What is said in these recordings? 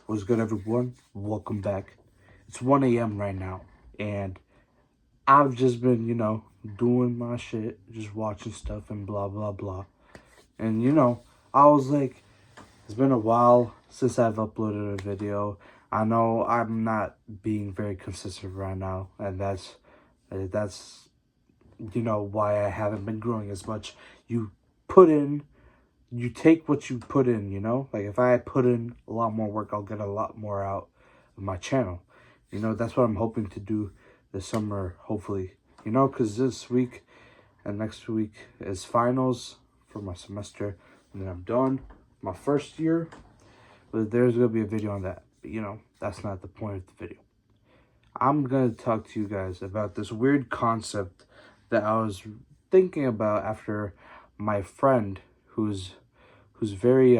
What's good, everyone? Welcome back. It's 1 a.m. right now, and I've just been, doing my shit, just watching stuff and blah, blah, blah. And, I was like, it's been a while since I've uploaded a video. I know I'm not being very consistent right now, and that's why I haven't been growing as much. You take what you put in, Like, if I put in a lot more work, I'll get a lot more out of my channel. That's what I'm hoping to do this summer, hopefully. Because this week and next week is finals for my semester, and then I'm done. My first year, but there's going to be a video on that. But, that's not the point of the video. I'm going to talk to you guys about this weird concept that I was thinking about after my friend who's very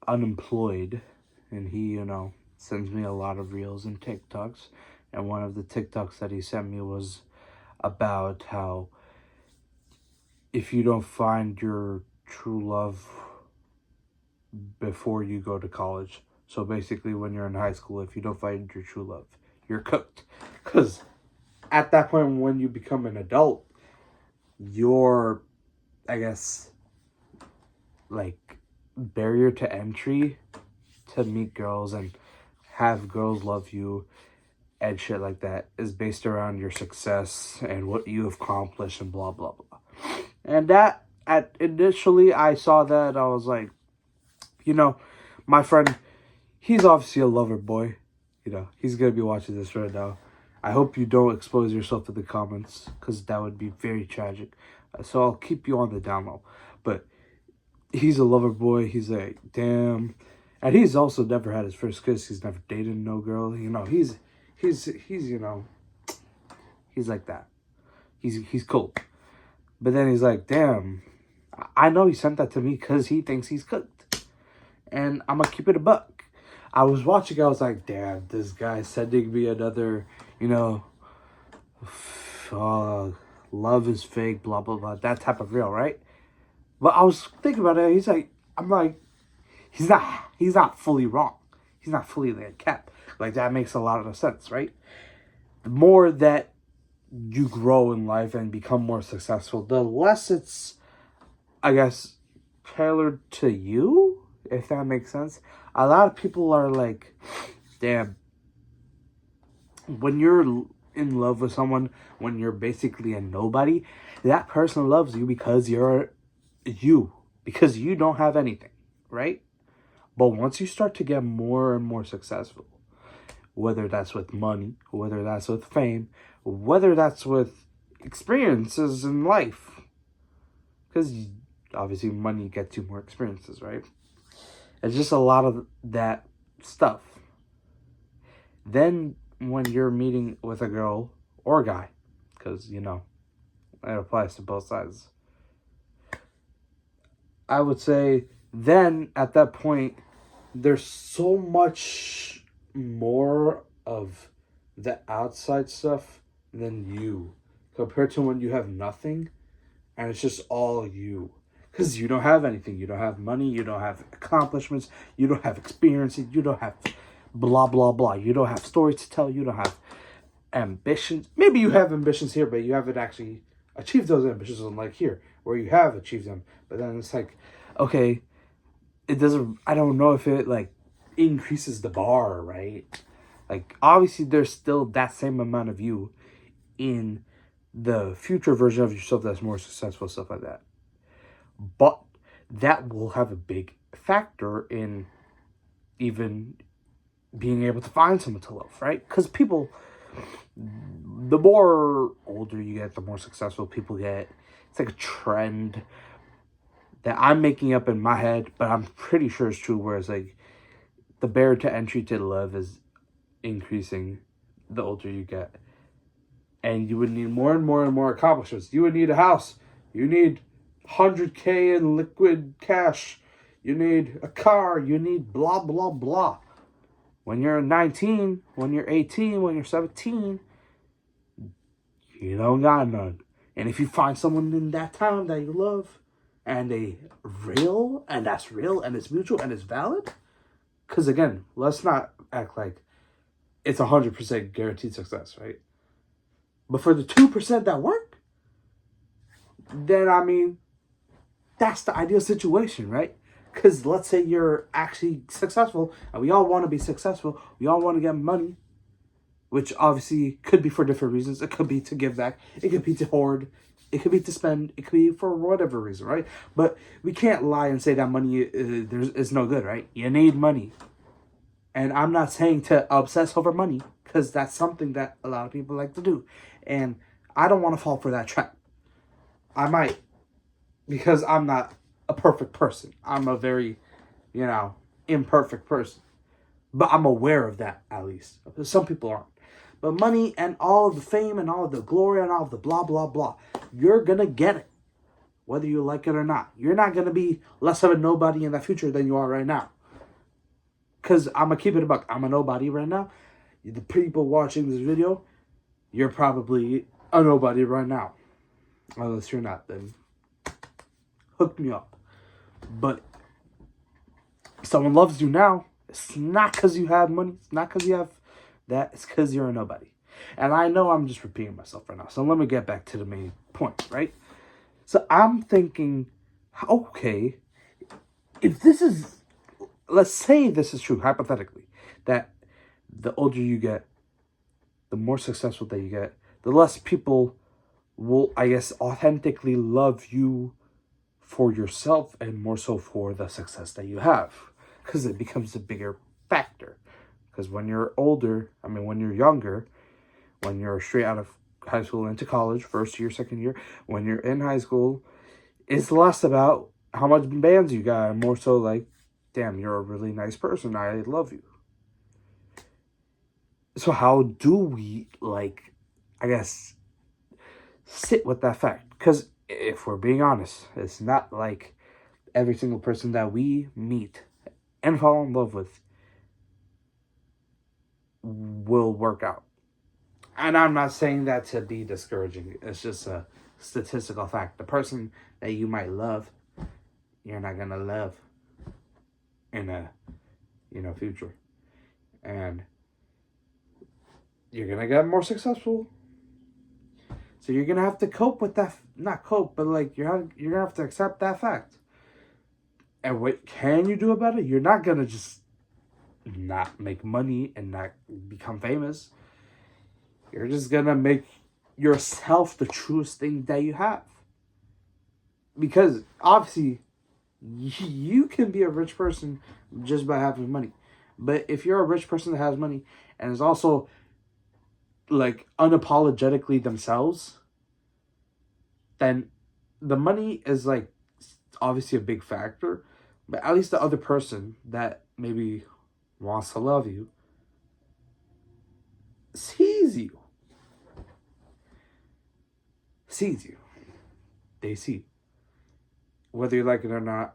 unemployed, and he sends me a lot of reels and TikToks, and one of the TikToks that he sent me was about how if you don't find your true love before you go to college, so basically when you're in high school, if you don't find your true love, you're cooked. Because at that point, when you become an adult, your, I guess, like, barrier to entry to meet girls and have girls love you and shit like that is based around your success and what you have accomplished and blah, blah, blah. And initially I saw that, I was like, my friend, he's obviously a lover boy. He's going to be watching this right now. I hope you don't expose yourself in the comments, because that would be very tragic. So I'll keep you on the down low. But he's a lover boy. He's like, damn. And he's also never had his first kiss. He's never dated no girl. He's like that. He's cool. But then he's like, damn, I know he sent that to me because he thinks he's cooked. And I'm going to keep it a buck. I was watching, I was like, damn, this guy's sending me another, love is fake, blah, blah, blah, that type of reel, right? But I was thinking about it, he's not fully wrong. He's not fully like cap. Like, that makes a lot of sense, right? The more that you grow in life and become more successful, the less it's, I guess, tailored to you, if that makes sense. A lot of people are like, damn, when you're in love with someone, when you're basically a nobody, that person loves you because you're you, because you don't have anything, right? But once you start to get more and more successful, whether that's with money, whether that's with fame, whether that's with experiences in life, because obviously money gets you more experiences, right? It's just a lot of that stuff. Then when you're meeting with a girl or a guy, because, it applies to both sides, I would say then at that point, there's so much more of the outside stuff than you, compared to when you have nothing and it's just all you. Because you don't have anything. You don't have money. You don't have accomplishments. You don't have experiences. You don't have blah, blah, blah. You don't have stories to tell. You don't have ambitions. Maybe you have ambitions here, but you haven't actually achieved those ambitions, unlike here, where you have achieved them. But then it's like, okay, it doesn't, I don't know if it, like, increases the bar, right? Like, obviously, there's still that same amount of you in the future version of yourself that's more successful, stuff like that. But that will have a big factor in even being able to find someone to love, right? Because people, the more older you get, the more successful people get. It's like a trend that I'm making up in my head, but I'm pretty sure it's true, where it's like the barrier to entry to love is increasing the older you get. And you would need more and more and more accomplishments. You would need a house. You need 100K in liquid cash. You need a car. You need blah, blah, blah. When you're 19, when you're 18, when you're 17, you don't got none. And if you find someone in that town that you love, and that's real, and it's mutual, and it's valid, Because again, let's not act like it's 100% guaranteed success, right? But for the 2% that work, then I mean, that's the ideal situation, right? Because let's say you're actually successful, and we all want to be successful. We all want to get money, which obviously could be for different reasons. It could be to give back. It could be to hoard. It could be to spend. It could be for whatever reason, right? But we can't lie and say that money is no good, right? You need money. And I'm not saying to obsess over money, because that's something that a lot of people like to do. And I don't want to fall for that trap. I might, because I'm not a perfect person. I'm a very, imperfect person. But I'm aware of that, at least. Some people aren't. But money and all of the fame and all of the glory and all of the blah, blah, blah, you're going to get it, whether you like it or not. You're not going to be less of a nobody in the future than you are right now. Because I'm going to keep it a buck. I'm a nobody right now. The people watching this video, you're probably a nobody right now. Unless you're not, then hook me up. But if someone loves you now, it's not because you have money. It's not because you have that. It's because you're a nobody. And I know I'm just repeating myself right now. So let me get back to the main point, right? So I'm thinking, okay, if this is, let's say this is true, hypothetically, that the older you get, the more successful that you get, the less people will, I guess, authentically love you for yourself and more so for the success that you have. Because it becomes a bigger factor. Because when you're older, when you're younger, when you're straight out of high school into college, first year, second year, when you're in high school, it's less about how much bands you got and more so like, damn, you're a really nice person. I love you. So how do we, sit with that fact? Because if we're being honest, it's not like every single person that we meet and fall in love with will work out. And I'm not saying that to be discouraging. It's just a statistical fact. The person that you might love, you're not going to love in a, future. And you're going to get more successful. So you're going to have to cope with that. Not cope, but you're going to have to accept that fact. And what can you do about it? You're not going to just not make money and not become famous. You're just going to make yourself the truest thing that you have. Because obviously, you can be a rich person just by having money. But if you're a rich person that has money and is also unapologetically themselves, then the money is obviously a big factor. But at least the other person that maybe wants to love you sees you. They see. Whether you like it or not.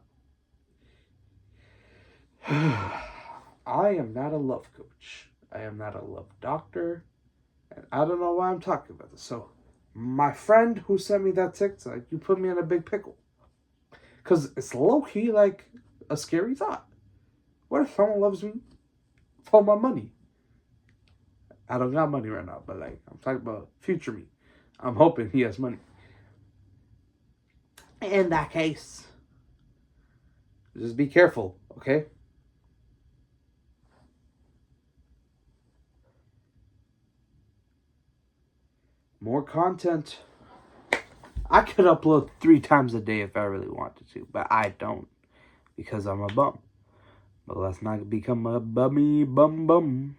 I am not a love coach. I am not a love doctor. And I don't know why I'm talking about this. So, my friend who sent me that TikTok, you put me in a big pickle. Because it's low-key a scary thought. What if someone loves me for my money? I don't got money right now, but I'm talking about future me. I'm hoping he has money. In that case, just be careful, okay? More content. I could upload 3 times a day if I really wanted to, but I don't because I'm a bum. But let's not become a bummy bum.